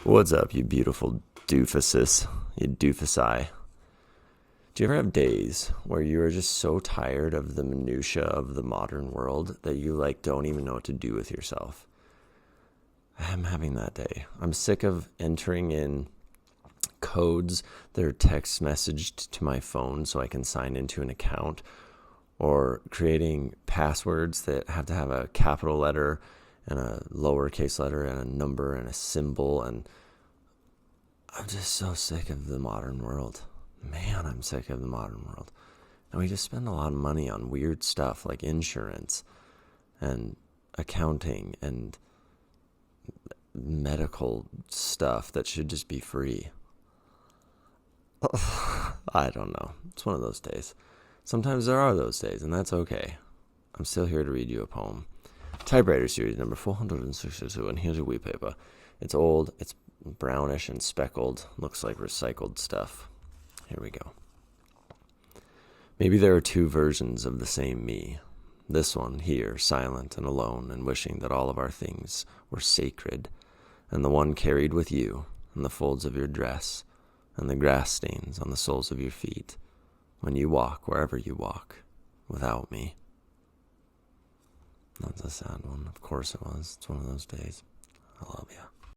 What's up, you beautiful doofuses, you doofus-eye? Do you ever have days where you are just so tired of the minutia of the modern world that you don't even know what to do with yourself? I'm having that day. I'm sick of entering in codes that are text messaged to my phone so I can sign into an account, or creating passwords that have to have a capital letter and a lowercase letter and a number and a symbol. And I'm just so sick of the modern world. Man, I'm sick of the modern world. And we just spend a lot of money on weird stuff like insurance and accounting and medical stuff that should just be free. I don't know. It's one of those days. Sometimes there are those days, and that's okay. I'm still here to read you a poem. Typewriter Series number 462, and here's your wee paper. It's old, it's brownish and speckled, looks like recycled stuff. Here we go. Maybe there are two versions of the same me. This one here, silent and alone and wishing that all of our things were sacred, and the one carried with you in the folds of your dress and the grass stains on the soles of your feet when you walk wherever you walk without me. That's a sad one. Of course it was. It's one of those days. I love you.